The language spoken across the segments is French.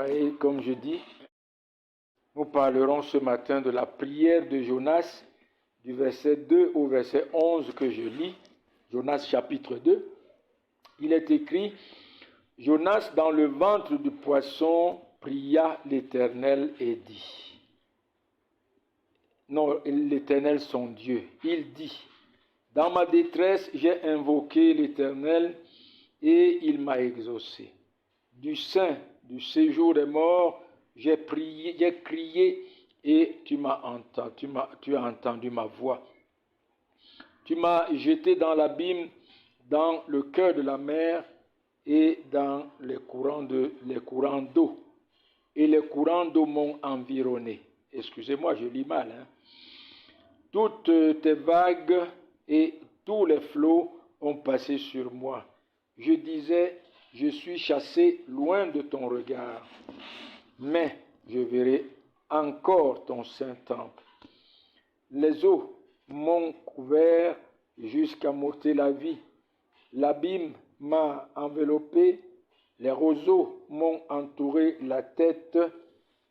Et comme je dis, nous parlerons ce matin de la prière de Jonas, du verset 2 au verset 11 que je lis, Jonas chapitre 2. Il est écrit, Jonas dans le ventre du poisson pria l'Éternel et dit. Non, l'Éternel son Dieu. Il dit, dans ma détresse, j'ai invoqué l'Éternel et il m'a exaucé. Du sein, du séjour des morts, j'ai prié, j'ai crié et tu m'as entendu, tu as entendu ma voix. Tu m'as jeté dans l'abîme, dans le cœur de la mer et dans les courants d'eau. Et les courants d'eau m'ont environné. Excusez-moi, je lis mal. Toutes tes vagues et tous les flots ont passé sur moi. Je disais, je suis chassé loin de ton regard, mais je verrai encore ton saint temple. Les eaux m'ont couvert jusqu'à m'ôter la vie. L'abîme m'a enveloppé, les roseaux m'ont entouré la tête.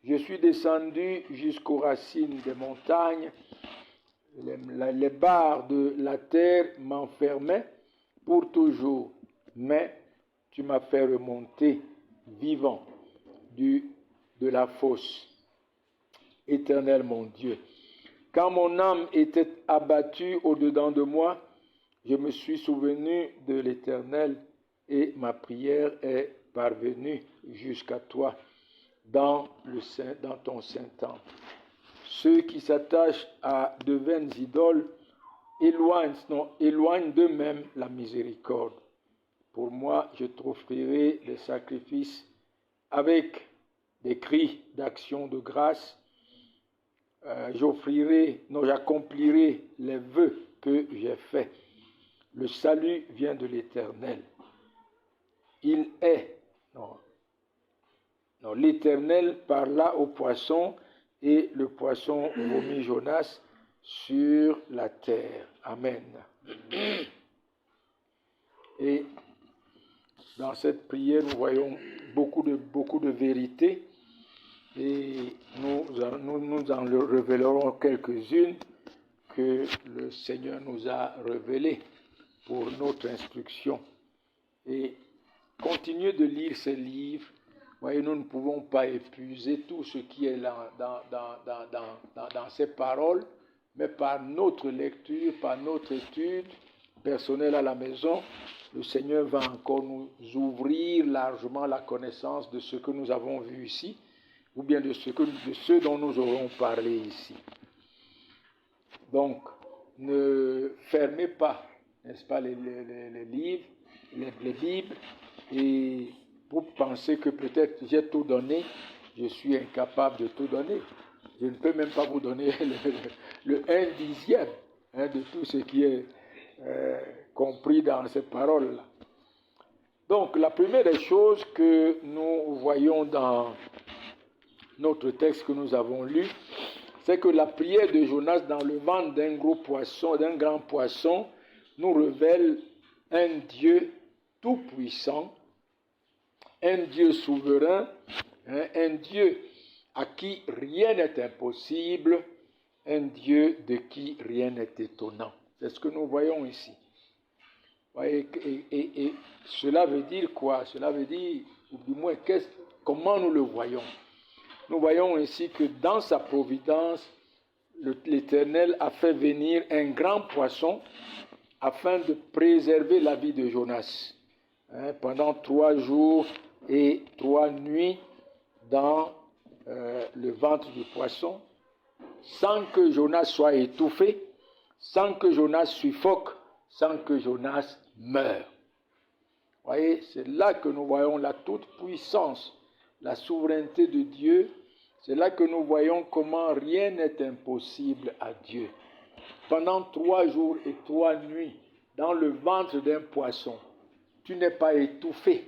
Je suis descendu jusqu'aux racines des montagnes. Les barres de la terre m'enfermaient pour toujours, mais tu m'as fait remonter vivant de la fosse. Éternel mon Dieu, quand mon âme était abattue au-dedans de moi, je me suis souvenu de l'Éternel et ma prière est parvenue jusqu'à toi dans ton saint temple. Ceux qui s'attachent à de vaines idoles éloignent d'eux-mêmes la miséricorde. Pour moi, je t'offrirai des sacrifices avec des cris d'action de grâce. J'accomplirai les vœux que j'ai faits. Le salut vient de l'Éternel. L'Éternel parla au poisson et le poisson vomit Jonas sur la terre. Amen. Et dans cette prière, nous voyons beaucoup de vérités et nous en révélerons quelques-unes que le Seigneur nous a révélées pour notre instruction. Et continuez de lire ces livres. Voyez, nous ne pouvons pas épuiser tout ce qui est là dans ces paroles, mais par notre lecture, par notre étude personnelle à la maison, le Seigneur va encore nous ouvrir largement la connaissance de ce que nous avons vu ici, ou bien de ce dont nous aurons parlé ici. Donc, ne fermez pas, n'est-ce pas, les livres, les Bibles, et vous pensez que peut-être j'ai tout donné, je suis incapable de tout donner. Je ne peux même pas vous donner le 1/10 de tout ce qui est compris dans ces paroles-là. Donc, la première des choses que nous voyons dans notre texte que nous avons lu, c'est que la prière de Jonas dans le ventre d'un grand poisson, nous révèle un Dieu tout-puissant, un Dieu souverain, un Dieu à qui rien n'est impossible, un Dieu de qui rien n'est étonnant. C'est ce que nous voyons ici. Et cela veut dire quoi? Cela veut dire, ou du moins, comment nous le voyons? Nous voyons ici que dans sa providence, l'Éternel a fait venir un grand poisson afin de préserver la vie de Jonas. Pendant 3 jours et 3 nuits dans le ventre du poisson, sans que Jonas soit étouffé, sans que Jonas suffoque, sans que Jonas meure. Vous voyez, c'est là que nous voyons la toute-puissance, la souveraineté de Dieu. C'est là que nous voyons comment rien n'est impossible à Dieu. Pendant 3 jours et 3 nuits, dans le ventre d'un poisson, tu n'es pas étouffé,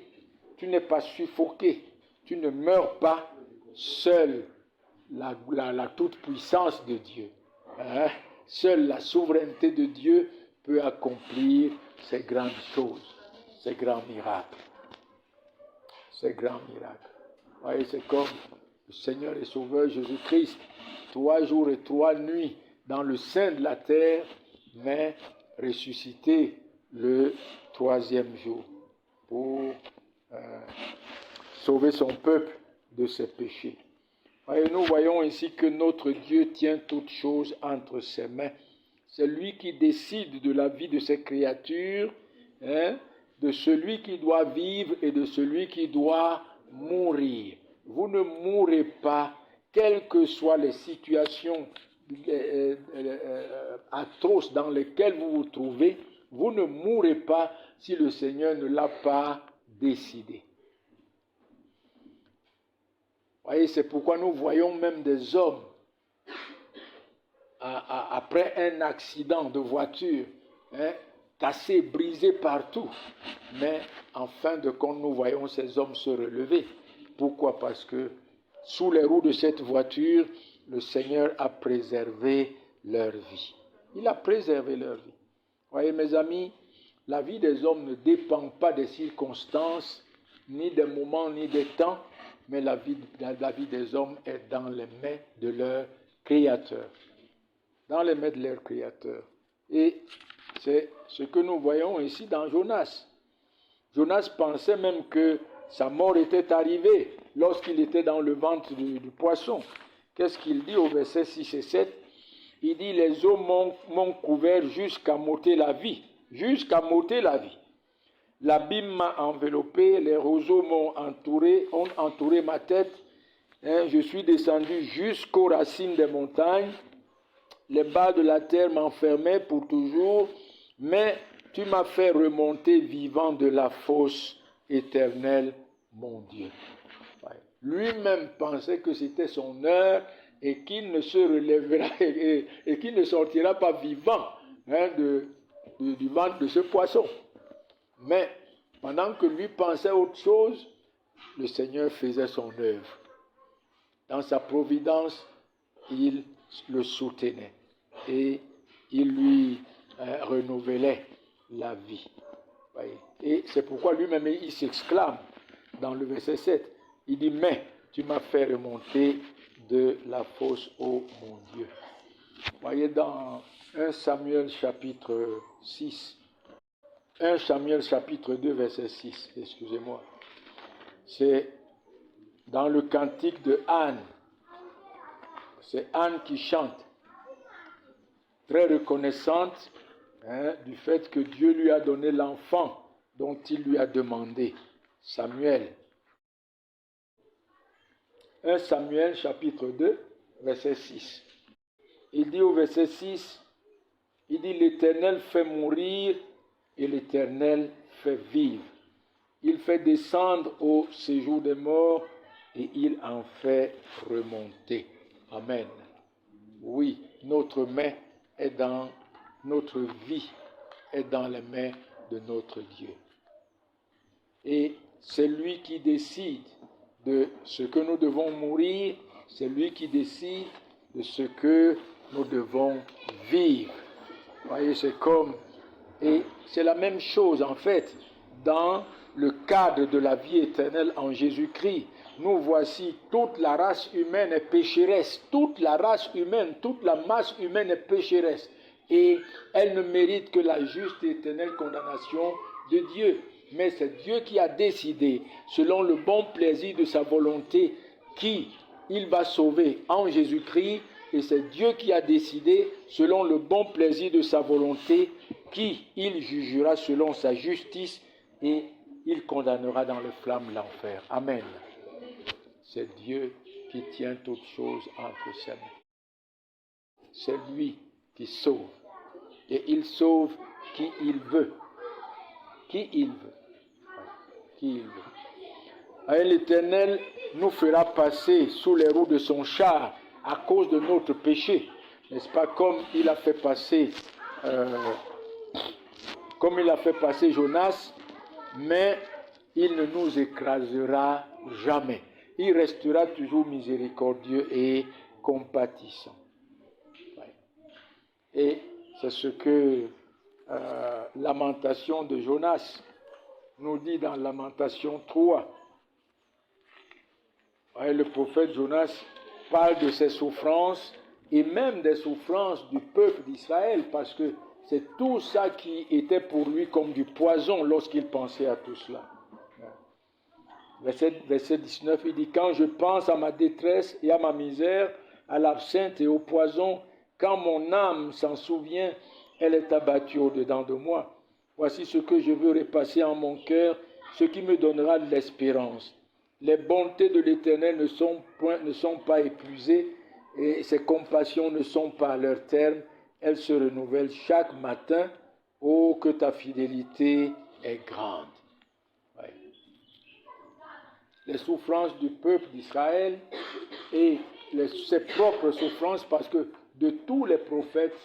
tu n'es pas suffoqué, tu ne meurs pas. Seule la toute-puissance de Dieu, seule la souveraineté de Dieu peut accomplir ces grandes choses, ces grands miracles. Ces grands miracles. Voyez, c'est comme le Seigneur et Sauveur Jésus-Christ, 3 jours et 3 nuits dans le sein de la terre, mais ressuscité le 3e jour pour sauver son peuple de ses péchés. Et nous voyons ici que notre Dieu tient toutes choses entre ses mains. C'est lui qui décide de la vie de ses créatures, de celui qui doit vivre et de celui qui doit mourir. Vous ne mourrez pas, quelles que soient les situations atroces dans lesquelles vous vous trouvez, vous ne mourrez pas si le Seigneur ne l'a pas décidé. Voyez, c'est pourquoi nous voyons même des hommes, après un accident de voiture, cassés, brisés partout. Mais en fin de compte, nous voyons ces hommes se relever. Pourquoi? Parce que sous les roues de cette voiture, le Seigneur a préservé leur vie. Il a préservé leur vie. Voyez, mes amis, la vie des hommes ne dépend pas des circonstances, ni des moments, ni des temps, mais la vie des hommes est dans les mains de leur Créateur. Dans les mains de leur Créateur. Et c'est ce que nous voyons ici dans Jonas. Jonas pensait même que sa mort était arrivée lorsqu'il était dans le ventre du poisson. Qu'est-ce qu'il dit au verset 6 et 7? Il dit, les eaux m'ont couvert jusqu'à m'ôter la vie. Jusqu'à m'ôter la vie. L'abîme m'a enveloppé, les roseaux ont entouré ma tête. Je suis descendu jusqu'aux racines des montagnes. Les bas de la terre m'enfermaient pour toujours, mais tu m'as fait remonter vivant de la fosse éternelle, mon Dieu. Lui-même pensait que c'était son heure et qu'il ne se relèvera et qu'il ne sortira pas vivant du ventre de ce poisson. Mais pendant que lui pensait autre chose, le Seigneur faisait son œuvre. Dans sa providence, il le soutenait et il lui renouvelait la vie. Et c'est pourquoi lui-même il s'exclame dans le verset 7. Il dit, mais tu m'as fait remonter de la fosse, ô mon Dieu. Voyez dans 1 Samuel chapitre 6, 1 Samuel chapitre 2 verset 6, excusez-moi. C'est dans le cantique de Anne. C'est Anne qui chante, très reconnaissante du fait que Dieu lui a donné l'enfant dont il lui a demandé, Samuel. 1 Samuel chapitre 2, verset 6. Il dit au verset 6, il dit, l'Éternel fait mourir et l'Éternel fait vivre. Il fait descendre au séjour des morts et il en fait remonter. Amen. Oui, notre main est dans notre vie, est dans les mains de notre Dieu. Et c'est lui qui décide de ce que nous devons mourir, c'est lui qui décide de ce que nous devons vivre. Vous voyez, c'est comme, et c'est la même chose en fait, dans le cadre de la vie éternelle en Jésus-Christ. Nous voici, toute la race humaine est pécheresse, toute la race humaine, toute la masse humaine est pécheresse. Et elle ne mérite que la juste et éternelle condamnation de Dieu. Mais c'est Dieu qui a décidé, selon le bon plaisir de sa volonté, qui il va sauver en Jésus-Christ. Et c'est Dieu qui a décidé, selon le bon plaisir de sa volonté, qui il jugera selon sa justice et il condamnera dans les flammes l'enfer. Amen. C'est Dieu qui tient toutes choses entre ses mains. C'est lui qui sauve. Et il sauve qui il veut. Qui il veut. Qui il veut. Et l'Éternel nous fera passer sous les roues de son char à cause de notre péché. N'est-ce pas, comme il a fait passer Jonas, mais il ne nous écrasera jamais. Il restera toujours miséricordieux et compatissant. Et c'est ce que Lamentation de Jonas nous dit dans Lamentation 3. Ouais, le prophète Jonas parle de ses souffrances et même des souffrances du peuple d'Israël, parce que c'est tout ça qui était pour lui comme du poison lorsqu'il pensait à tout cela. Verset 19, il dit « Quand je pense à ma détresse et à ma misère, à l'absinthe et au poison, quand mon âme s'en souvient, elle est abattue au-dedans de moi. Voici ce que je veux repasser en mon cœur, ce qui me donnera de l'espérance. Les bontés de l'Éternel ne sont pas épuisées et ses compassions ne sont pas à leur terme. Elles se renouvellent chaque matin. Oh, que ta fidélité est grande. » Ouais. Les souffrances du peuple d'Israël et ses propres souffrances, parce que de tous les prophètes,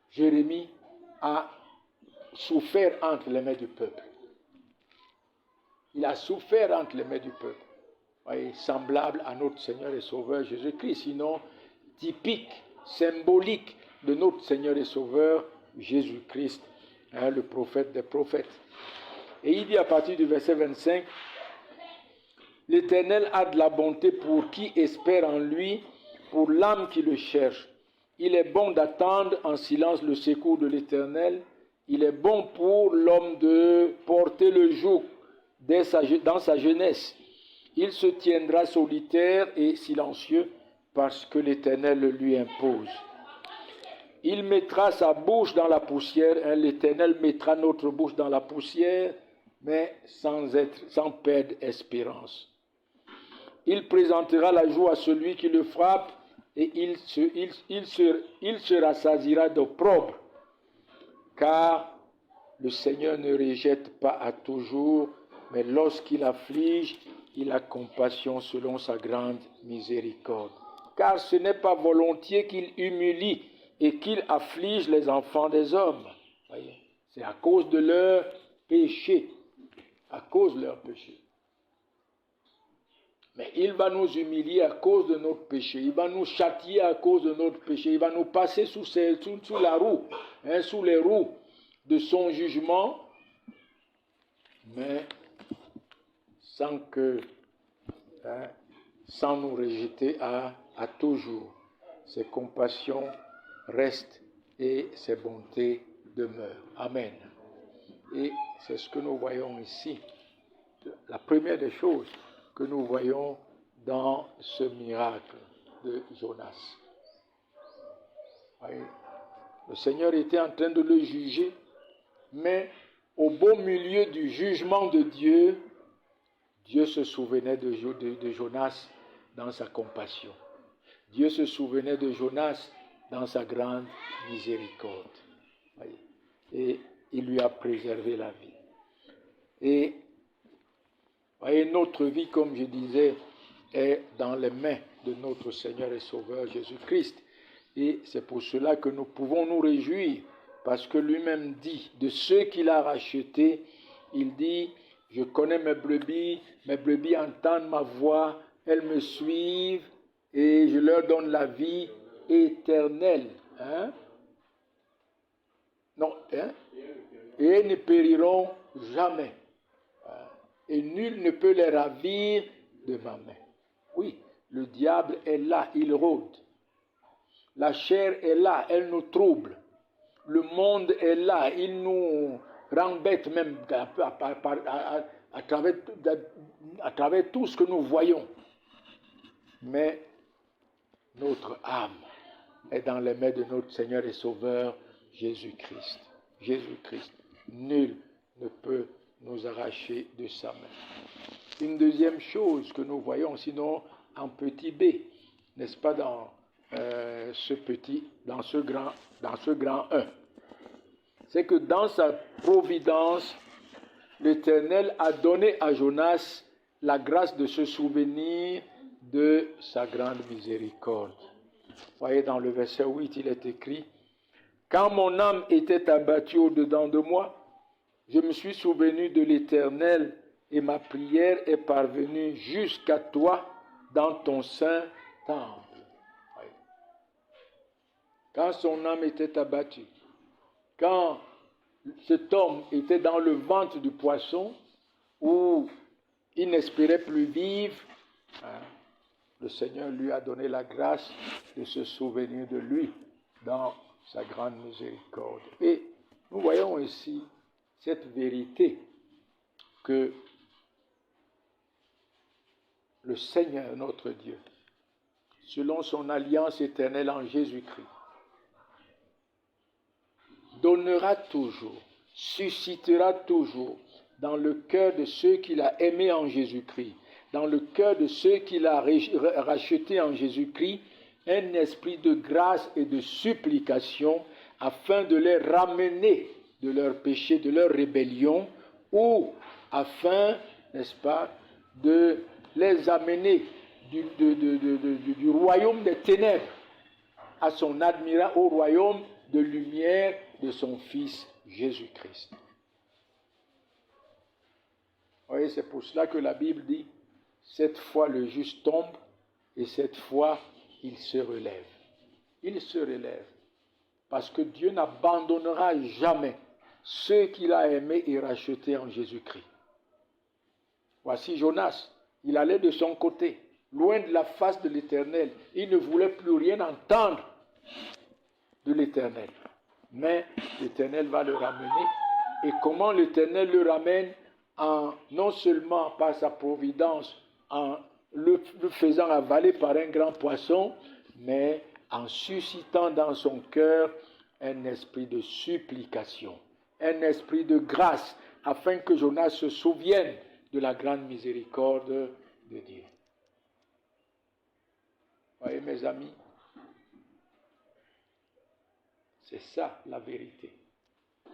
Jérémie a souffert entre les mains du peuple. Il a souffert entre les mains du peuple. Voyez, semblable à notre Seigneur et Sauveur Jésus-Christ, sinon typique, symbolique de notre Seigneur et Sauveur Jésus-Christ, hein, le prophète des prophètes. Et il dit à partir du verset 25, « L'Éternel a de la bonté pour qui espère en lui, pour l'âme qui le cherche. Il est bon d'attendre en silence le secours de l'Éternel. Il est bon pour l'homme de porter le joug dans sa jeunesse. Il se tiendra solitaire et silencieux parce que l'Éternel le lui impose. Il mettra sa bouche dans la poussière. Hein, l'Éternel mettra notre bouche dans la poussière, mais sans perdre espérance. Il présentera la joie à celui qui le frappe et il se rassasiera d'opprobre, car le Seigneur ne rejette pas à toujours, mais lorsqu'il afflige, il a compassion selon sa grande miséricorde. Car ce n'est pas volontiers qu'il humilie et qu'il afflige les enfants des hommes. Voyez, c'est à cause de leur péché. À cause de leur péché. Mais il va nous humilier à cause de notre péché. Il va nous châtier à cause de notre péché. Il va nous passer sous la roue, hein, sous les roues de son jugement, mais sans nous rejeter à toujours. Ses compassions restent et ses bontés demeurent. Amen. Et c'est ce que nous voyons ici. La première des choses que nous voyons dans ce miracle de Jonas. Le Seigneur était en train de le juger, mais au beau milieu du jugement de Dieu, Dieu se souvenait de Jonas dans sa compassion. Dieu se souvenait de Jonas dans sa grande miséricorde. Et il lui a préservé la vie. Et voyez, notre vie, comme je disais, est dans les mains de notre Seigneur et Sauveur Jésus-Christ. Et c'est pour cela que nous pouvons nous réjouir, parce que lui-même dit, de ceux qu'il a rachetés, il dit, je connais mes brebis entendent ma voix, elles me suivent, et je leur donne la vie éternelle. Hein? Non, hein? Et elles ne périront jamais. Et nul ne peut les ravir de ma main. Oui, le diable est là, il rôde. La chair est là, elle nous trouble. Le monde est là, il nous rembête même à travers tout ce que nous voyons. Mais notre âme est dans les mains de notre Seigneur et Sauveur Jésus-Christ. Jésus-Christ. Nul ne peut nous arracher de sa main. Une deuxième chose que nous voyons, sinon en petit b, n'est-ce pas, dans ce grand 1, c'est que dans sa providence, l'Éternel a donné à Jonas la grâce de se souvenir de sa grande miséricorde. Vous voyez, dans le verset 8, il est écrit, « Quand mon âme était abattue au-dedans de moi, je me suis souvenu de l'Éternel et ma prière est parvenue jusqu'à toi dans ton saint temple. » Quand son âme était abattue, quand cet homme était dans le ventre du poisson, où il n'espérait plus vivre, hein, le Seigneur lui a donné la grâce de se souvenir de lui dans sa grande miséricorde. Et nous voyons ici cette vérité que le Seigneur, notre Dieu, selon son alliance éternelle en Jésus-Christ, donnera toujours, suscitera toujours dans le cœur de ceux qu'il a aimés en Jésus-Christ, dans le cœur de ceux qu'il a rachetés en Jésus-Christ, un esprit de grâce et de supplication afin de les ramener de leurs péchés, de leur rébellion, ou afin, n'est-ce pas, de les amener du royaume des ténèbres à son admirable au royaume de lumière de son Fils Jésus-Christ. Vous voyez, c'est pour cela que la Bible dit, cette fois le juste tombe et cette fois il se relève. Il se relève parce que Dieu n'abandonnera jamais ceux qu'il a aimés et rachetés en Jésus-Christ. Voici Jonas, il allait de son côté, loin de la face de l'Éternel. Il ne voulait plus rien entendre de l'Éternel. Mais l'Éternel va le ramener. Et comment l'Éternel le ramène? Non seulement par sa providence, en le faisant avaler par un grand poisson, mais en suscitant dans son cœur un esprit de supplication, un esprit de grâce, afin que Jonas se souvienne de la grande miséricorde de Dieu. Voyez mes amis, c'est ça la vérité.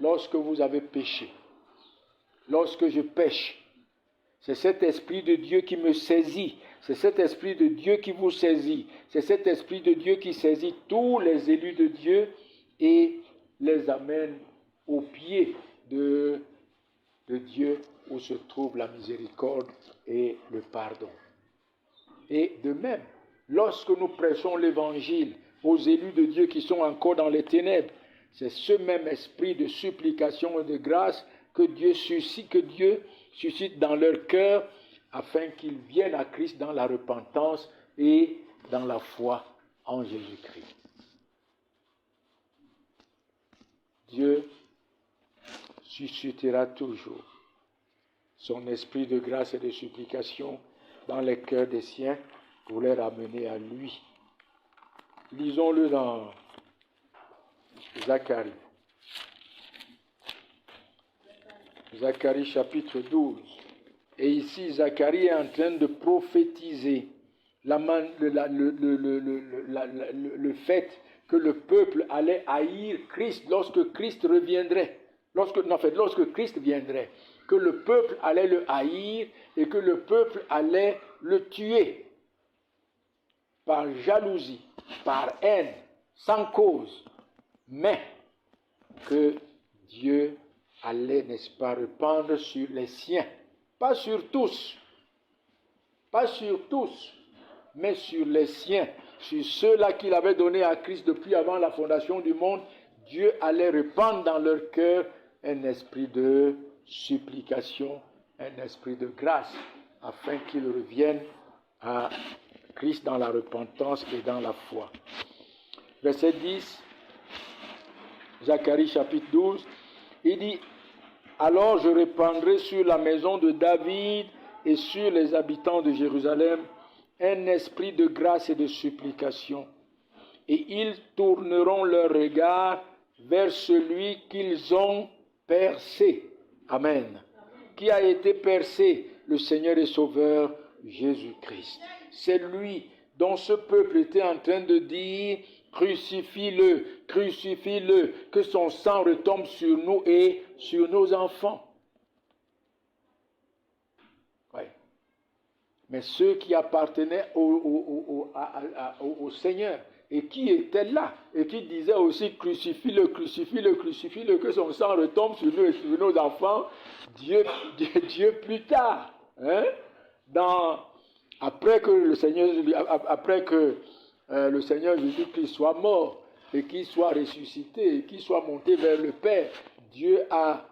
Lorsque vous avez péché, lorsque je pêche, c'est cet esprit de Dieu qui me saisit, c'est cet esprit de Dieu qui vous saisit, c'est cet esprit de Dieu qui saisit tous les élus de Dieu et les amène au pied de Dieu où se trouve la miséricorde et le pardon. Et de même, lorsque nous prêchons l'évangile aux élus de Dieu qui sont encore dans les ténèbres, c'est ce même esprit de supplication et de grâce que Dieu suscite dans leur cœur afin qu'ils viennent à Christ dans la repentance et dans la foi en Jésus-Christ. Dieu suscitera toujours son esprit de grâce et de supplication dans les cœurs des siens pour les ramener à lui. Lisons-le dans Zacharie. Zacharie chapitre 12. Et ici, Zacharie est en train de prophétiser le fait que le peuple allait haïr Christ lorsque Christ reviendrait. Lorsque Christ viendrait, que le peuple allait le haïr et que le peuple allait le tuer par jalousie, par haine, sans cause, mais que Dieu allait, n'est-ce pas, répandre sur les siens, pas sur tous, mais sur les siens, sur ceux-là qu'il avait donnés à Christ depuis avant la fondation du monde. Dieu allait répandre dans leur cœur un esprit de supplication, un esprit de grâce, afin qu'ils reviennent à Christ dans la repentance et dans la foi. Verset 10, Zacharie chapitre 12, il dit « Alors je répandrai sur la maison de David et sur les habitants de Jérusalem un esprit de grâce et de supplication, et ils tourneront leur regard vers celui qu'ils ont percé. » Amen. Qui a été percé? Le Seigneur et Sauveur Jésus-Christ. C'est lui dont ce peuple était en train de dire « Crucifie-le, crucifie-le, que son sang retombe sur nous et sur nos enfants. » Ouais. Mais ceux qui appartenaient au Seigneur et qui étaient là et qui disaient aussi « Crucifie-le, crucifie-le, crucifie-le, que son sang retombe sur nous et sur nos enfants », Dieu plus tard, hein, après que le Seigneur Jésus-Christ soit mort et qu'il soit ressuscité et qu'il soit monté vers le Père, Dieu a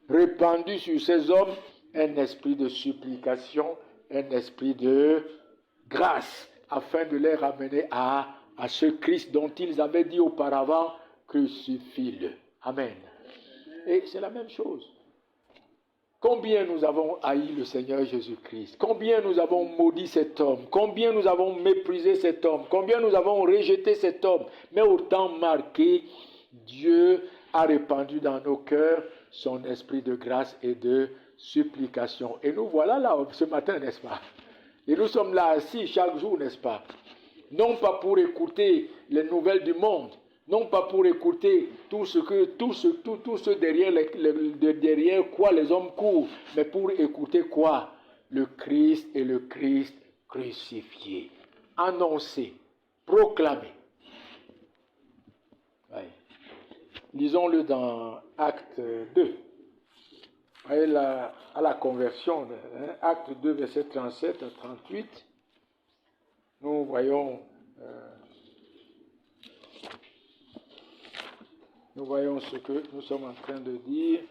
répandu sur ces hommes un esprit de supplication, un esprit de grâce, afin de les ramener à ce Christ dont ils avaient dit auparavant, crucifie-le. Amen. Et c'est la même chose. Combien nous avons haï le Seigneur Jésus-Christ, combien nous avons maudit cet homme, combien nous avons méprisé cet homme, combien nous avons rejeté cet homme, mais au temps marqué, Dieu a répandu dans nos cœurs son esprit de grâce et de supplication. Et nous voilà là ce matin, n'est-ce pas? Et nous sommes là assis chaque jour, n'est-ce pas? Non pas pour écouter les nouvelles du monde, non pas pour écouter tout ce derrière quoi les hommes courent, mais pour écouter quoi? Le Christ et le Christ crucifié. Annoncé, proclamé. Ouais. Lisons-le dans Acte 2. À la conversion, Acte 2, verset 37 à 38, nous voyons ce que nous sommes en train de dire.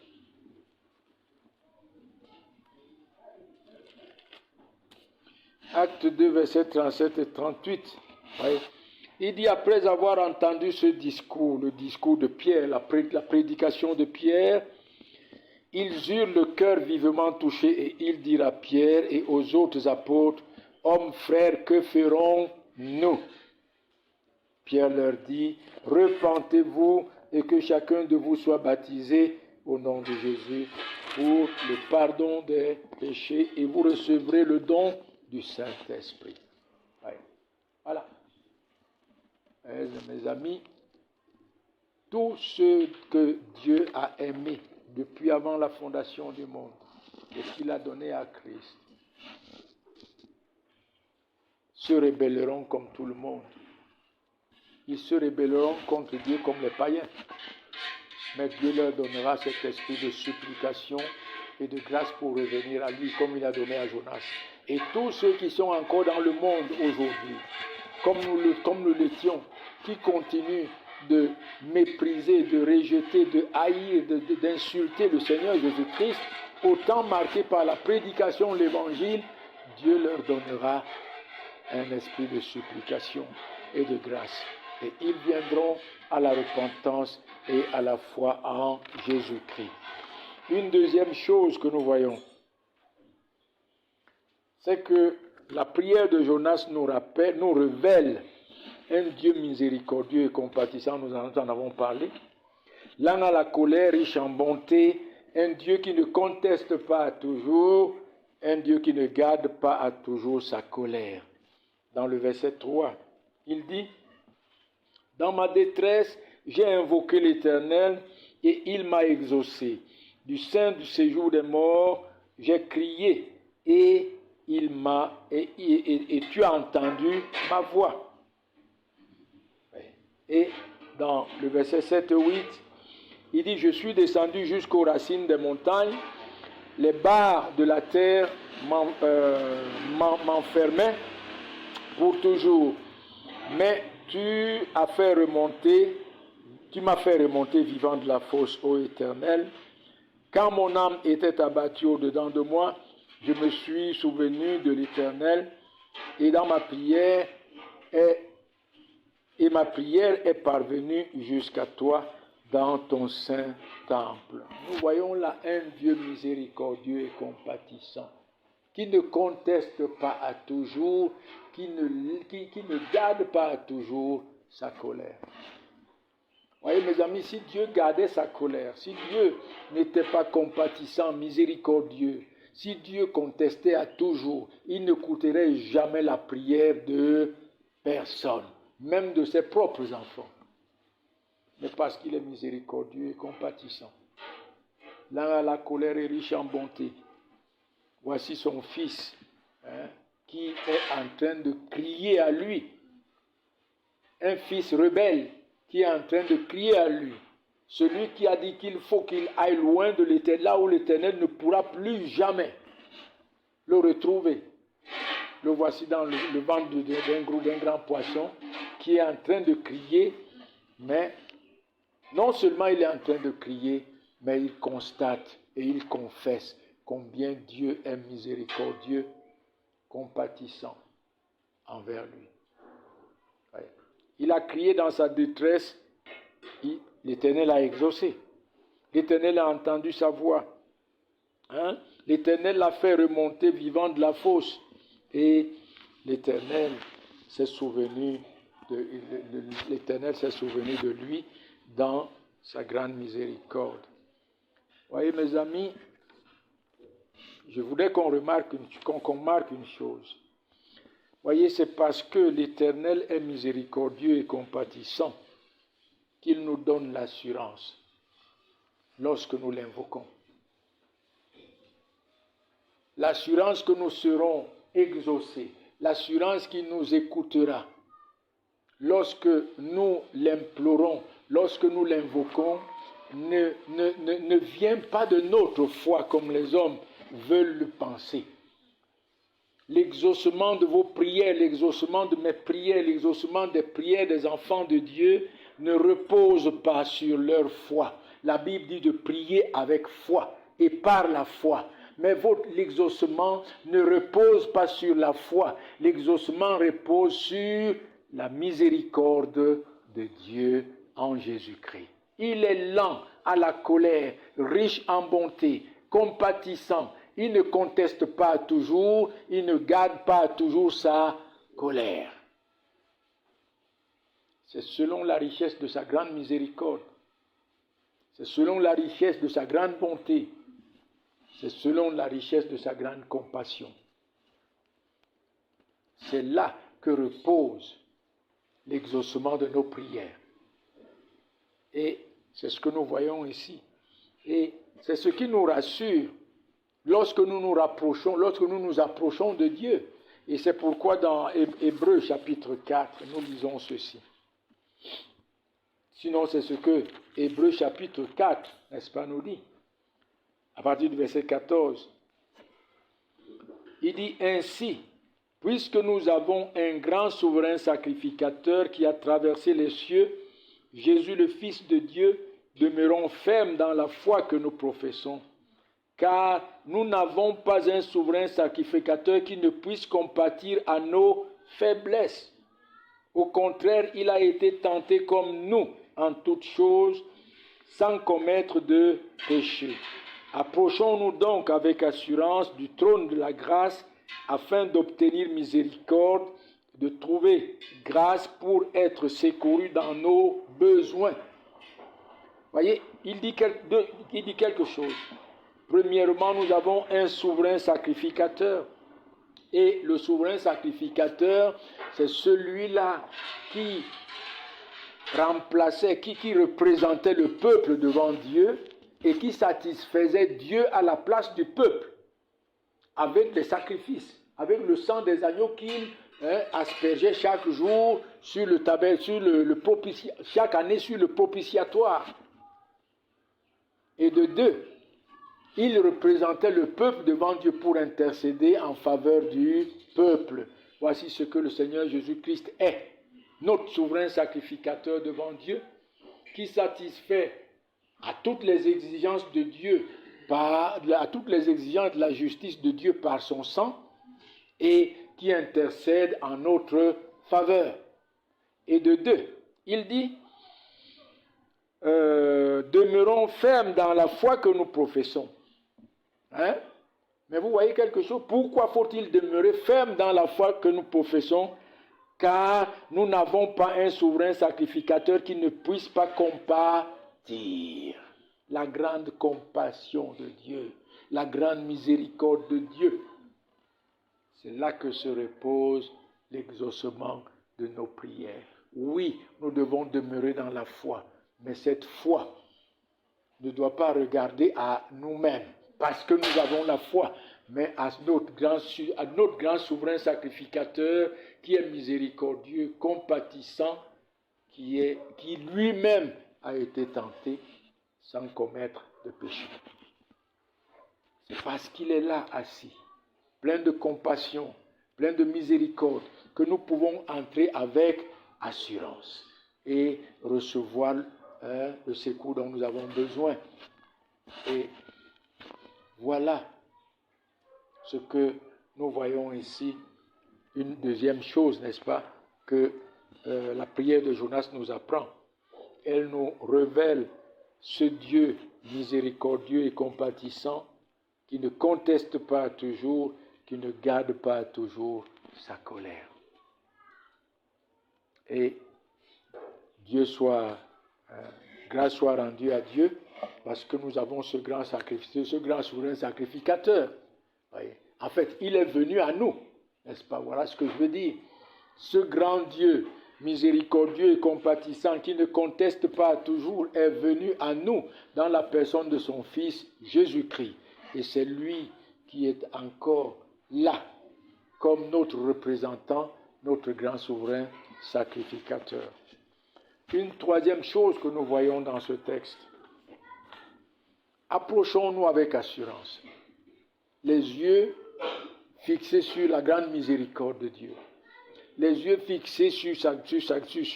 Acte 2, verset 37 et 38. Oui. Il dit, après avoir entendu ce discours, le discours de Pierre, la prédication de Pierre, ils eurent le cœur vivement touché et ils dirent à Pierre et aux autres apôtres, hommes, frères, que ferons-nous? Pierre leur dit, repentez-vous et que chacun de vous soit baptisé au nom de Jésus pour le pardon des péchés et vous recevrez le don du Saint-Esprit. Ouais. Voilà. Mes amis, tout ce que Dieu a aimé depuis avant la fondation du monde et qu'il a donné à Christ se rébelleront comme tout le monde. Ils se rébelleront contre Dieu comme les païens. Mais Dieu leur donnera cet esprit de supplication et de grâce pour revenir à lui, comme il a donné à Jonas. Et tous ceux qui sont encore dans le monde aujourd'hui, comme nous l'étions, qui continuent de mépriser, de rejeter, de haïr, d'insulter le Seigneur Jésus-Christ, au temps marqué par la prédication de l'Évangile, Dieu leur donnera un esprit de supplication et de grâce. Et ils viendront à la repentance et à la foi en Jésus-Christ. Une deuxième chose que nous voyons, c'est que la prière de Jonas nous révèle un Dieu miséricordieux et compatissant, nous en avons parlé. Lent à la colère, riche en bonté, un Dieu qui ne conteste pas à toujours, un Dieu qui ne garde pas à toujours sa colère. Dans le verset 3, il dit, « Dans ma détresse, j'ai invoqué l'Éternel et il m'a exaucé. Du sein du séjour des morts, j'ai crié et tu as entendu ma voix. » Et dans le verset 7 et 8, il dit, « Je suis descendu jusqu'aux racines des montagnes, les barres de la terre m'enfermaient pour toujours. Mais tu m'as fait remonter vivant de la fosse, ô Éternel. Quand mon âme était abattue au-dedans de moi, je me suis souvenu de l'Éternel et ma prière est parvenue jusqu'à toi dans ton saint temple. » Nous voyons là un Dieu miséricordieux et compatissant, qui ne conteste pas à toujours, qui ne garde pas à toujours sa colère. Voyez mes amis, si Dieu gardait sa colère, si Dieu n'était pas compatissant, miséricordieux, si Dieu contestait à toujours, il n'écouterait jamais la prière de personne, même de ses propres enfants. Mais parce qu'il est miséricordieux et compatissant. Là, la colère est riche en bonté. Voici son fils qui est en train de crier à lui. Un fils rebelle qui est en train de crier à lui. Celui qui a dit qu'il faut qu'il aille loin de l'Éternel, là où l'Éternel ne pourra plus jamais le retrouver. Le voici dans le ventre d'un grand poisson qui est en train de crier, mais non seulement il est en train de crier, mais il constate et il confesse combien Dieu est miséricordieux, compatissant envers lui. Ouais. Il a crié dans sa détresse, l'Éternel a exaucé. L'Éternel a entendu sa voix. Hein? L'Éternel l'a fait remonter vivant de la fosse. Et l'Éternel s'est souvenu de lui dans sa grande miséricorde. Voyez mes amis, je voudrais qu'on marque une chose. Voyez, c'est parce que l'Éternel est miséricordieux et compatissant qu'il nous donne l'assurance lorsque nous l'invoquons. L'assurance que nous serons exaucés, l'assurance qu'il nous écoutera. Lorsque nous l'implorons, lorsque nous l'invoquons, ne vient pas de notre foi comme les hommes veulent le penser. L'exaucement de vos prières, l'exaucement de mes prières, l'exaucement des prières des enfants de Dieu ne repose pas sur leur foi. La Bible dit de prier avec foi et par la foi. Mais l'exaucement ne repose pas sur la foi. L'exaucement repose sur la miséricorde de Dieu en Jésus-Christ. Il est lent à la colère, riche en bonté, compatissant. Il ne conteste pas toujours, il ne garde pas toujours sa colère. C'est selon la richesse de sa grande miséricorde. C'est selon la richesse de sa grande bonté. C'est selon la richesse de sa grande compassion. C'est là que repose l'exaucement de nos prières. Et c'est ce que nous voyons ici. Et c'est ce qui nous rassure lorsque nous nous approchons de Dieu. Et c'est pourquoi dans Hébreux chapitre 4, nous lisons ceci. Sinon, c'est ce que Hébreux chapitre 4, n'est-ce pas, nous dit. À partir du verset 14, il dit ainsi, puisque nous avons un grand souverain sacrificateur qui a traversé les cieux, Jésus le Fils de Dieu, demeurons fermes dans la foi que nous professons, car nous n'avons pas un souverain sacrificateur qui ne puisse compatir à nos faiblesses. Au contraire, il a été tenté comme nous en toutes choses, sans commettre de péché. Approchons-nous donc avec assurance du trône de la grâce afin d'obtenir miséricorde, de trouver grâce pour être secourus dans nos besoins. Voyez, il dit quelque chose. Premièrement, nous avons un souverain sacrificateur. Et le souverain sacrificateur, c'est celui-là qui remplaçait, qui représentait le peuple devant Dieu et qui satisfaisait Dieu à la place du peuple avec des sacrifices, avec le sang des agneaux qu'il aspergeait chaque jour sur le tabernacle, chaque année sur le propitiatoire. Et de deux, il représentait le peuple devant Dieu pour intercéder en faveur du peuple. Voici ce que le Seigneur Jésus-Christ est, notre souverain sacrificateur devant Dieu, qui satisfait à toutes les exigences de Dieu, à toutes les exigences de la justice de Dieu par son sang, et qui intercède en notre faveur. Et de deux, il dit, demeurons fermes dans la foi que nous professons. Hein? Mais vous voyez quelque chose, pourquoi faut-il demeurer ferme dans la foi que nous professons? Car nous n'avons pas un souverain sacrificateur qui ne puisse pas compatir. La grande compassion de Dieu, la grande miséricorde de Dieu. C'est là que se repose l'exaucement de nos prières. Oui, nous devons demeurer dans la foi, mais cette foi ne doit pas regarder à nous-mêmes, parce que nous avons la foi, mais à notre grand souverain sacrificateur qui est miséricordieux, compatissant, qui lui-même a été tenté sans commettre de péché. C'est parce qu'il est là assis, plein de compassion, plein de miséricorde, que nous pouvons entrer avec assurance et recevoir le secours dont nous avons besoin. Et voilà ce que nous voyons ici, une deuxième chose, n'est-ce pas, que la prière de Jonas nous apprend. Elle nous révèle ce Dieu miséricordieux et compatissant qui ne conteste pas toujours, qui ne garde pas toujours sa colère. Et grâce soit rendue à Dieu, parce que nous avons ce grand sacrificateur, ce grand souverain sacrificateur. Voyez. En fait, il est venu à nous, n'est-ce pas? Voilà ce que je veux dire. Ce grand Dieu miséricordieux et compatissant qui ne conteste pas toujours est venu à nous dans la personne de son Fils Jésus-Christ. Et c'est lui qui est encore là comme notre représentant, notre grand souverain sacrificateur. Une troisième chose que nous voyons dans ce texte. Approchons-nous avec assurance, les yeux fixés sur la grande miséricorde de Dieu, les yeux fixés sur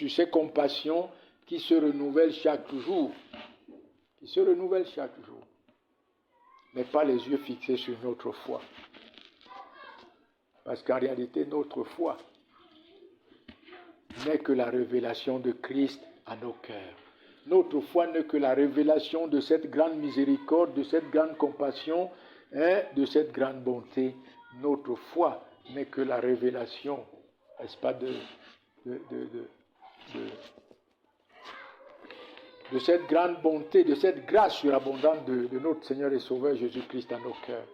ses compassions qui se renouvellent chaque jour, mais pas les yeux fixés sur notre foi. Parce qu'en réalité, notre foi n'est que la révélation de Christ à nos cœurs. Notre foi n'est que la révélation de cette grande miséricorde, de cette grande compassion, de cette grande bonté. Notre foi n'est que la révélation, n'est-ce pas, de cette grande bonté, de cette grâce surabondante de notre Seigneur et Sauveur Jésus-Christ à nos cœurs.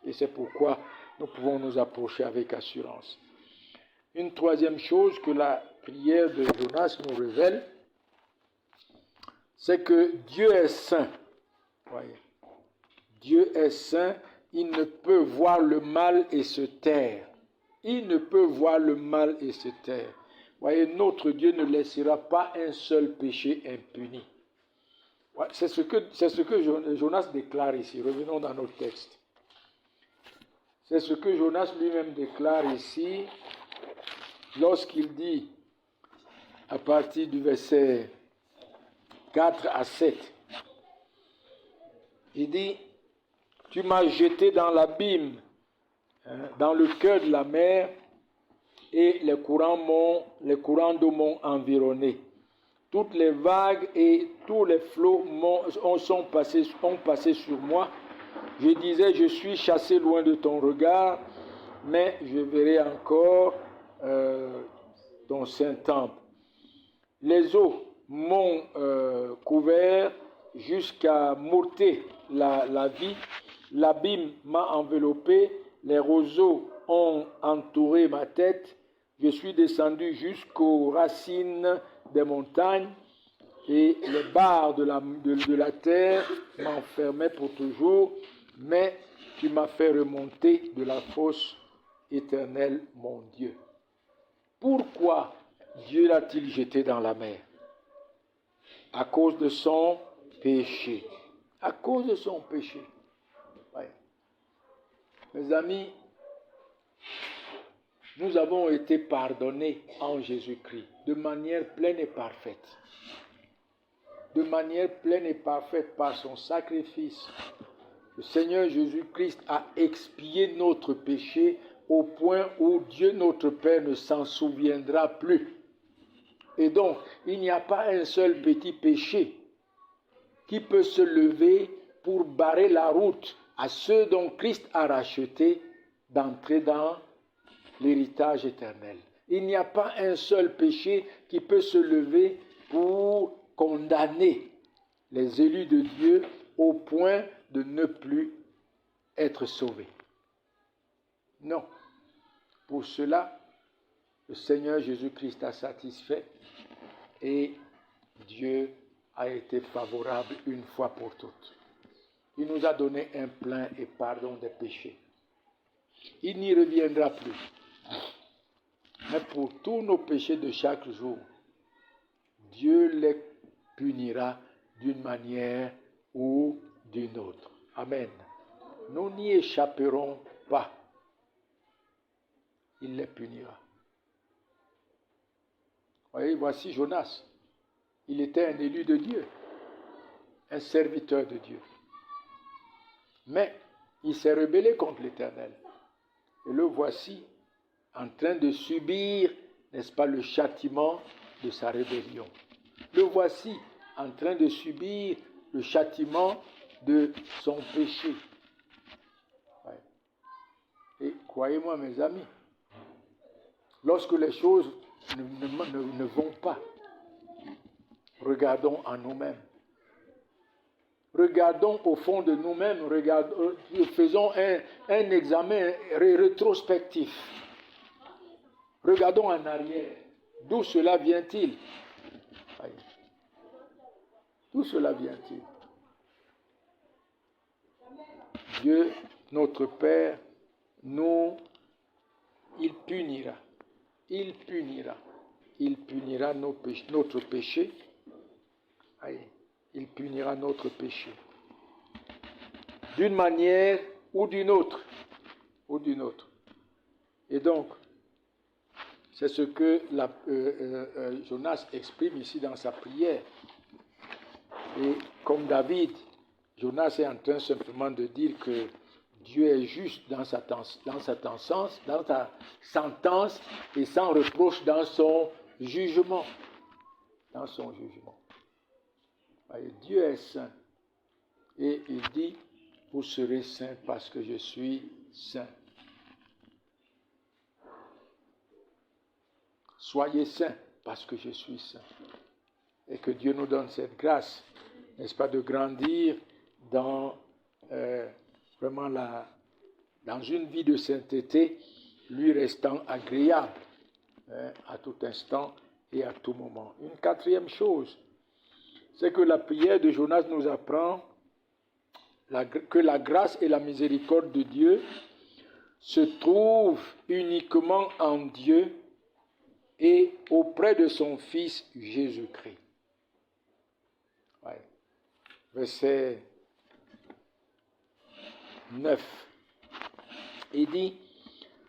Et c'est pourquoi nous pouvons nous approcher avec assurance. Une troisième chose que la prière de Jonas nous révèle, c'est que Dieu est saint. Voyez. Dieu est saint, il ne peut voir le mal et se taire. Il ne peut voir le mal et se taire. Voyez, notre Dieu ne laissera pas un seul péché impuni. C'est ce que Jonas déclare ici. Revenons dans notre texte. C'est ce que Jonas lui-même déclare ici lorsqu'il dit, à partir du verset 4 à 7, il dit, « Tu m'as jeté dans l'abîme, dans le cœur de la mer, et les courants d'eau m'ont environné. Toutes les vagues et tous les flots ont passé sur moi. Je disais, je suis chassé loin de ton regard, mais je verrai encore ton saint temple. Les eaux m'ont couvert jusqu'à m'ôter la vie. L'abîme m'a enveloppé, les roseaux ont entouré ma tête. Je suis descendu jusqu'aux racines des montagnes et les barres de la terre m'enfermaient pour toujours. Mais tu m'as fait remonter de la fosse éternelle, mon Dieu. » Pourquoi Dieu l'a-t-il jeté dans la mer? À cause de son péché. À cause de son péché. Oui. Mes amis, nous avons été pardonnés en Jésus-Christ de manière pleine et parfaite. De manière pleine et parfaite par son sacrifice. Le Seigneur Jésus-Christ a expié notre péché au point où Dieu notre Père ne s'en souviendra plus. Et donc, il n'y a pas un seul petit péché qui peut se lever pour barrer la route à ceux dont Christ a racheté d'entrer dans l'héritage éternel. Il n'y a pas un seul péché qui peut se lever pour condamner les élus de Dieu au point de ne plus être sauvés. Non. Pour cela, le Seigneur Jésus-Christ a satisfait et Dieu a été favorable une fois pour toutes. Il nous a donné un plein et pardon des péchés. Il n'y reviendra plus. Mais pour tous nos péchés de chaque jour, Dieu les punira d'une manière ou d'une autre. Amen. Nous n'y échapperons pas. Il les punira. Voyez, voici Jonas. Il était un élu de Dieu, un serviteur de Dieu. Mais il s'est rebellé contre l'Éternel. Et le voici en train de subir, n'est-ce pas, le châtiment de sa rébellion. Le voici en train de subir le châtiment de son péché. Ouais. Et croyez-moi, mes amis, lorsque les choses ne vont pas, regardons en nous-mêmes. Regardons au fond de nous-mêmes, faisons un examen rétrospectif. Regardons en arrière. D'où cela vient-il? D'où cela vient-il? Dieu, notre Père, il punira. Il punira. Il punira notre péché. Il punira notre péché. D'une manière ou d'une autre. Et donc, c'est ce que Jonas exprime ici dans sa prière. Et comme David, Jonas est en train simplement de dire que Dieu est juste dans sa sentence et sans reproche dans son jugement. Dieu est saint. Et il dit, vous serez saints parce que je suis saint. Soyez saints parce que je suis saint. Et que Dieu nous donne cette grâce, n'est-ce pas, de grandir dans vraiment dans une vie de sainteté, lui restant agréable à tout instant et à tout moment. Une quatrième chose, c'est que la prière de Jonas nous apprend que la grâce et la miséricorde de Dieu se trouvent uniquement en Dieu et auprès de son Fils Jésus-Christ. Ouais. Verset 9. Il dit,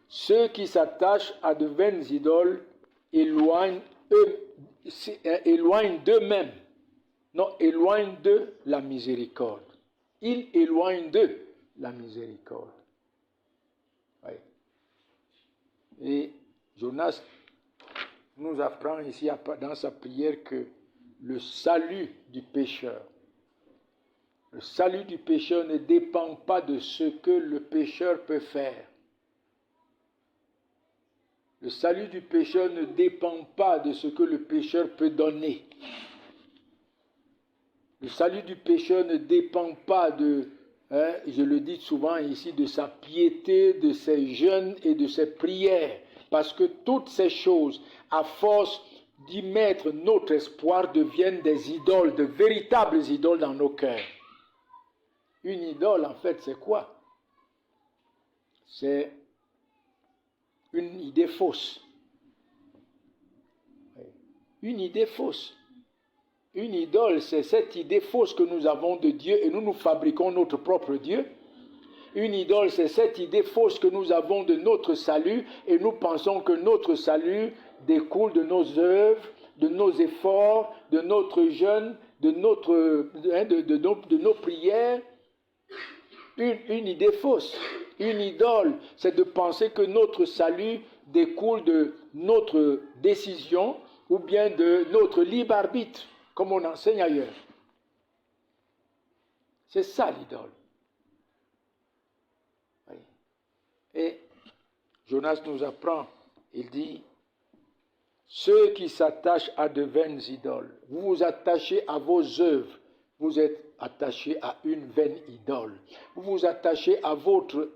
ceux qui s'attachent à de vaines idoles éloignent d'eux-mêmes. Non, éloignent de la miséricorde. Ils éloignent de la miséricorde. Oui. Et Jonas nous apprend ici dans sa prière que le salut du pécheur ne dépend pas de ce que le pécheur peut faire. Le salut du pécheur ne dépend pas de ce que le pécheur peut donner. Le salut du pécheur ne dépend pas je le dis souvent ici, de sa piété, de ses jeûnes et de ses prières. Parce que toutes ces choses, à force d'y mettre notre espoir, deviennent des idoles, de véritables idoles dans nos cœurs. Une idole, en fait, c'est quoi? C'est une idée fausse. Une idée fausse. Une idole, c'est cette idée fausse que nous avons de Dieu et nous fabriquons notre propre Dieu. Une idole, c'est cette idée fausse que nous avons de notre salut et nous pensons que notre salut découle de nos œuvres, de nos efforts, de notre jeûne, de nos prières. Une idée fausse. Une idole, c'est de penser que notre salut découle de notre décision ou bien de notre libre arbitre, comme on enseigne ailleurs. C'est ça l'idole. Oui. Et Jonas nous apprend, il dit, ceux qui s'attachent à de vaines idoles, vous vous attachez à vos œuvres, vous êtes attachés à une vaine idole. Vous vous attachez à votre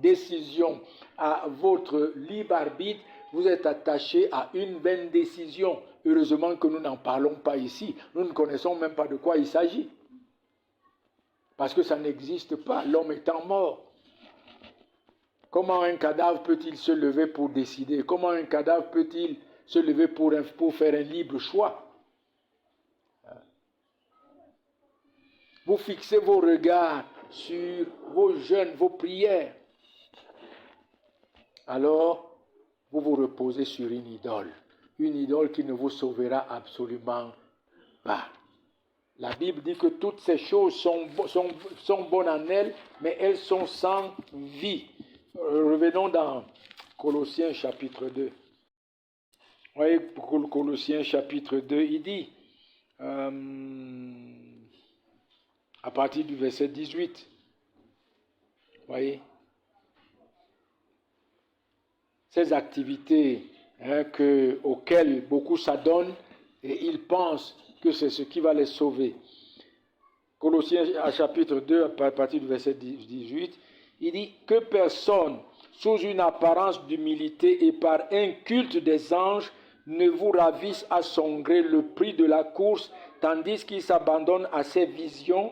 décision, à votre libre arbitre, vous êtes attachés à une vaine décision. Heureusement que nous n'en parlons pas ici. Nous ne connaissons même pas de quoi il s'agit. Parce que ça n'existe pas, l'homme étant mort. Comment un cadavre peut-il se lever pour décider? Comment un cadavre peut-il se lever pour faire un libre choix? Vous fixez vos regards sur vos jeûnes, vos prières. Alors, vous vous reposez sur une idole qui ne vous sauvera absolument pas. La Bible dit que toutes ces choses sont bonnes en elles, mais elles sont sans vie. Revenons dans Colossiens chapitre 2. Vous voyez, pour Colossiens chapitre 2, il dit, à partir du verset 18, vous voyez, ces activités auxquelles beaucoup s'adonnent et ils pensent que c'est ce qui va les sauver. Colossiens chapitre 2, à partir du verset 18, il dit que personne, sous une apparence d'humilité et par un culte des anges, ne vous ravisse à son gré le prix de la course, tandis qu'il s'abandonne à ses visions.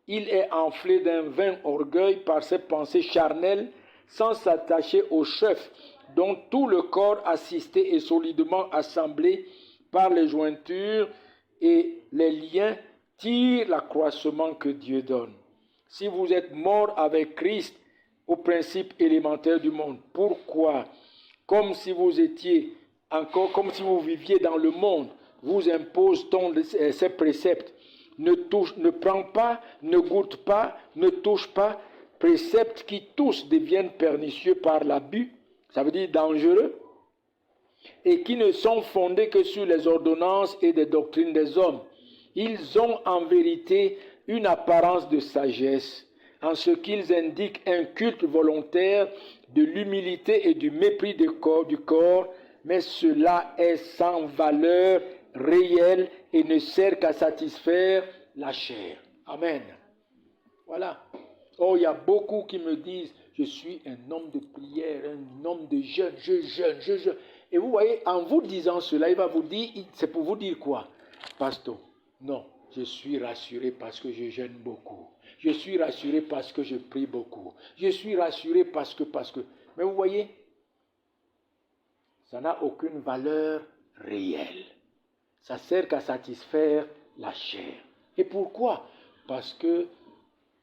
Il est enflé d'un vain orgueil par ses pensées charnelles, sans s'attacher au chef, dont tout le corps assisté et solidement assemblé par les jointures et les liens tire l'accroissement que Dieu donne. Si vous êtes mort avec Christ au principe élémentaire du monde, pourquoi, comme si vous viviez dans le monde, vous impose-t-on ces préceptes? Ne prends pas, ne goûte pas, ne touche pas, préceptes qui tous deviennent pernicieux par l'abus, ça veut dire dangereux, et qui ne sont fondés que sur les ordonnances et des doctrines des hommes. Ils ont en vérité une apparence de sagesse, en ce qu'ils indiquent un culte volontaire de l'humilité et du mépris du corps, mais cela est sans valeur réelle et ne sert qu'à satisfaire la chair. Amen. Voilà. Oh, il y a beaucoup qui me disent, je suis un homme de prière, un homme de jeûne, je jeûne. Et vous voyez, en vous disant cela, il va vous dire, c'est pour vous dire quoi? Pasteur, non, je suis rassuré parce que je jeûne beaucoup. Je suis rassuré parce que je prie beaucoup. Je suis rassuré parce que. Mais vous voyez, ça n'a aucune valeur réelle. Ça sert qu'à satisfaire la chair. Et pourquoi? Parce que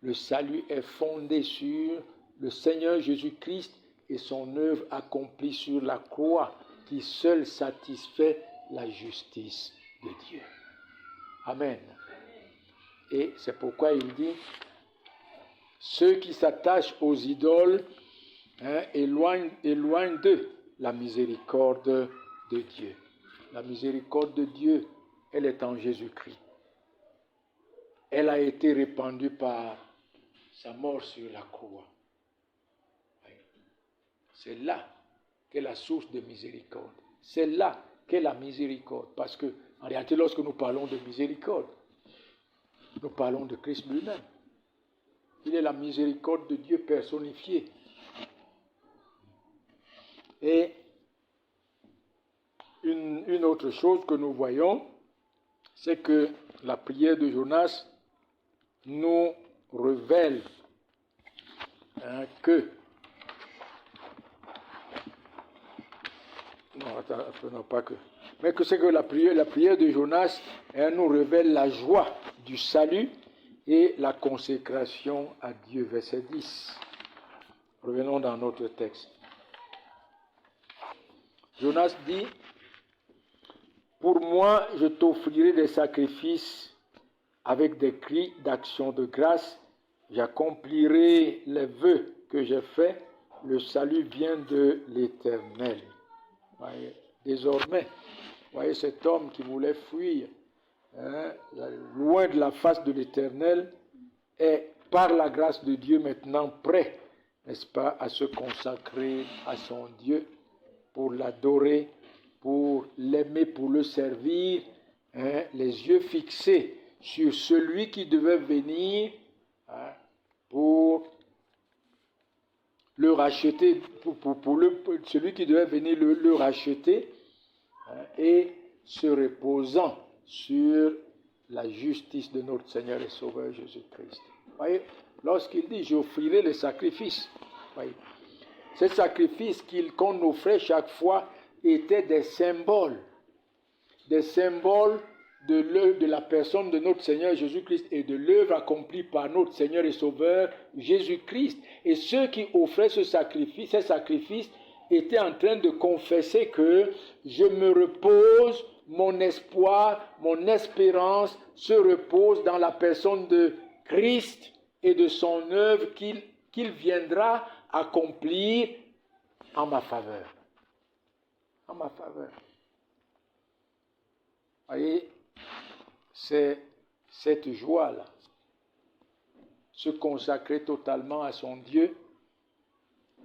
le salut est fondé sur le Seigneur Jésus-Christ et son œuvre accomplie sur la croix, qui seul satisfait la justice de Dieu. Amen. Et c'est pourquoi il dit, ceux qui s'attachent aux idoles éloignent d'eux la miséricorde de Dieu. La miséricorde de Dieu, elle est en Jésus-Christ. Elle a été répandue par sa mort sur la croix. C'est là qu'est la source de miséricorde. C'est là qu'est la miséricorde. Parce que, en réalité, lorsque nous parlons de miséricorde, nous parlons de Christ lui-même. Il est la miséricorde de Dieu personnifiée. Et une autre chose que nous voyons, c'est que la prière de Jonas nous révèle mais que c'est que la prière de Jonas nous révèle la joie du salut et la consécration à Dieu. Verset 10. Revenons dans notre texte. Jonas dit, pour moi, je t'offrirai des sacrifices avec des cris d'action de grâce. J'accomplirai les vœux que j'ai faits. Le salut vient de l'Éternel. Voyez, désormais, voyez cet homme qui voulait fuir loin de la face de l'Éternel est par la grâce de Dieu maintenant prêt, n'est-ce pas, à se consacrer à son Dieu pour l'adorer, pour l'aimer, pour le servir, les yeux fixés sur celui qui devait venir pour le racheter, celui qui devait venir le racheter, et se reposant sur la justice de notre Seigneur et Sauveur Jésus-Christ. Voyez, lorsqu'il dit, j'offrirai les sacrifices, voyez, ces sacrifices qu'on offrait chaque fois étaient des symboles de la personne de notre Seigneur Jésus-Christ et de l'œuvre accomplie par notre Seigneur et Sauveur Jésus-Christ. Et ceux qui offraient ces sacrifices étaient en train de confesser que je me repose, mon espoir, mon espérance se repose dans la personne de Christ et de son œuvre qu'il viendra accomplir en ma faveur. En ma faveur. Vous voyez, c'est cette joie-là. Se consacrer totalement à son Dieu,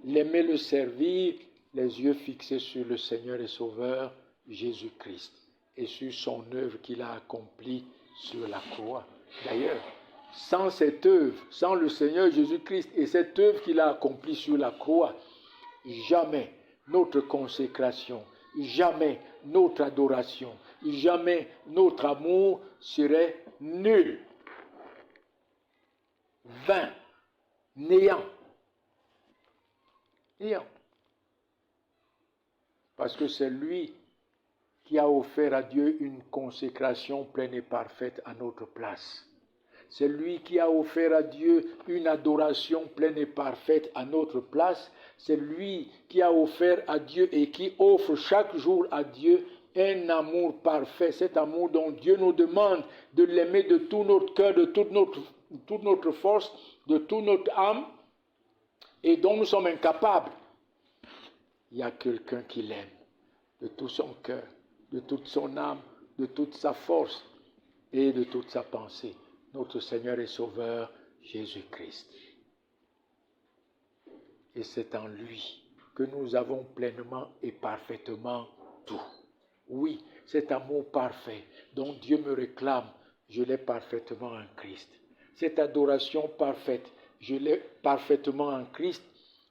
l'aimer, le servir, les yeux fixés sur le Seigneur et Sauveur Jésus-Christ et sur son œuvre qu'il a accomplie sur la croix. D'ailleurs, sans cette œuvre, sans le Seigneur Jésus-Christ et cette œuvre qu'il a accomplie sur la croix, jamais notre consécration, jamais notre adoration, jamais notre amour serait nul, vain, néant. Néant. Parce que c'est lui qui a offert à Dieu une consécration pleine et parfaite à notre place. C'est lui qui a offert à Dieu une adoration pleine et parfaite à notre place. C'est lui qui a offert à Dieu et qui offre chaque jour à Dieu un amour parfait. Cet amour dont Dieu nous demande de l'aimer de tout notre cœur, de toute notre force, de toute notre âme et dont nous sommes incapables. Il y a quelqu'un qui l'aime de tout son cœur, de toute son âme, de toute sa force et de toute sa pensée. Notre Seigneur et Sauveur, Jésus-Christ. Et c'est en lui que nous avons pleinement et parfaitement tout. Oui, cet amour parfait dont Dieu me réclame, je l'ai parfaitement en Christ. Cette adoration parfaite, je l'ai parfaitement en Christ.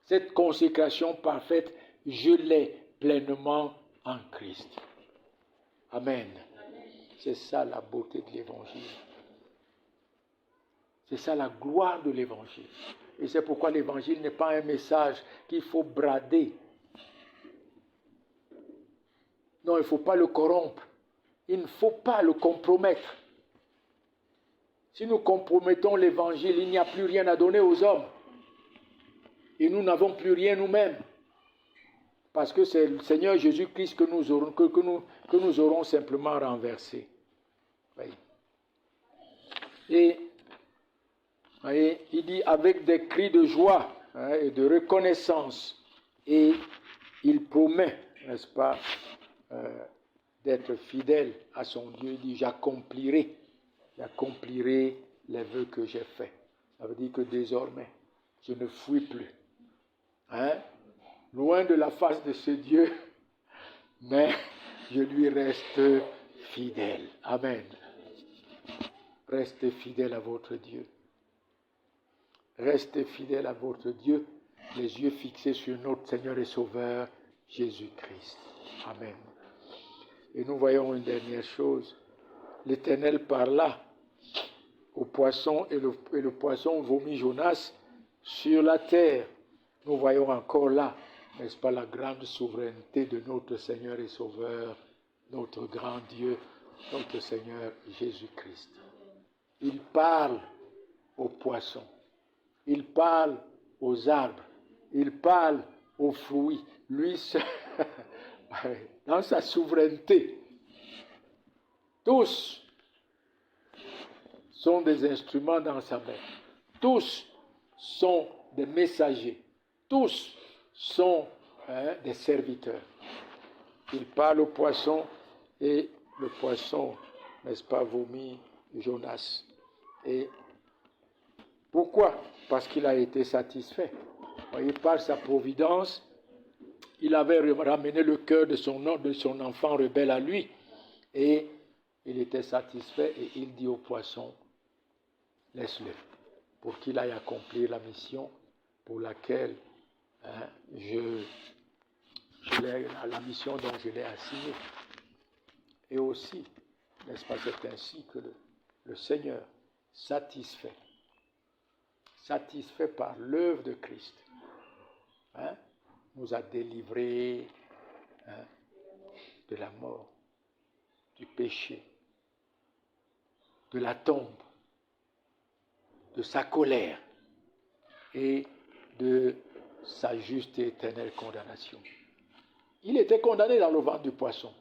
Cette consécration parfaite, je l'ai pleinement en Christ. Amen. C'est ça la beauté de l'Évangile. C'est ça la gloire de l'Évangile. Et c'est pourquoi l'Évangile n'est pas un message qu'il faut brader. Non, il ne faut pas le corrompre. Il ne faut pas le compromettre. Si nous compromettons l'Évangile, il n'y a plus rien à donner aux hommes. Et nous n'avons plus rien nous-mêmes. Parce que c'est le Seigneur Jésus-Christ que nous aurons simplement renversé. Oui. Et il dit avec des cris de joie et de reconnaissance. Et il promet, n'est-ce pas, d'être fidèle à son Dieu. Il dit j'accomplirai les vœux que j'ai faits. Ça veut dire que désormais, je ne fuis plus. Loin de la face de ce Dieu, mais je lui reste fidèle. Amen. Restez fidèle à votre Dieu. Restez fidèle à votre Dieu, les yeux fixés sur notre Seigneur et Sauveur, Jésus-Christ. Amen. Et nous voyons une dernière chose. L'Éternel parla au poisson et le poisson vomit Jonas sur la terre. Nous voyons encore là, n'est-ce pas, la grande souveraineté de notre Seigneur et Sauveur, notre grand Dieu, notre Seigneur Jésus-Christ. Il parle aux poissons. Il parle aux arbres, il parle aux fruits. Lui, dans sa souveraineté, tous sont des instruments dans sa main. Tous sont des messagers. Tous sont des serviteurs. Il parle au poisson et le poisson, n'est-ce pas, vomit Jonas. Et pourquoi? Parce qu'il a été satisfait. Vous voyez, par sa providence, il avait ramené le cœur de son enfant rebelle à lui. Et il était satisfait et il dit au poisson, laisse-le, pour qu'il aille accomplir la mission pour laquelle la mission dont je l'ai assigné. Et aussi, n'est-ce pas, c'est ainsi que le Seigneur, satisfait par l'œuvre de Christ, nous a délivrés de la mort, du péché, de la tombe, de sa colère et de sa juste et éternelle condamnation. Il était condamné dans le ventre du poisson.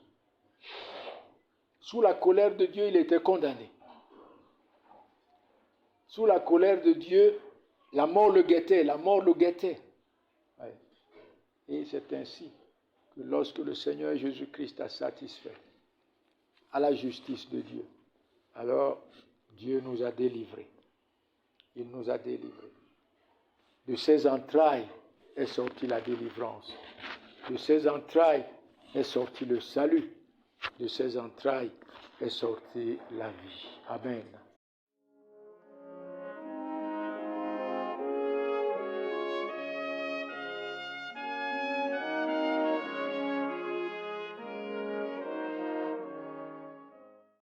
Sous la colère de Dieu, il était condamné. Sous la colère de Dieu, la mort le guettait. Et c'est ainsi que lorsque le Seigneur Jésus-Christ a satisfait à la justice de Dieu, alors Dieu nous a délivrés. Il nous a délivrés. De ses entrailles est sortie la délivrance. De ses entrailles est sorti le salut. De ses entrailles est sortie la vie. Amen.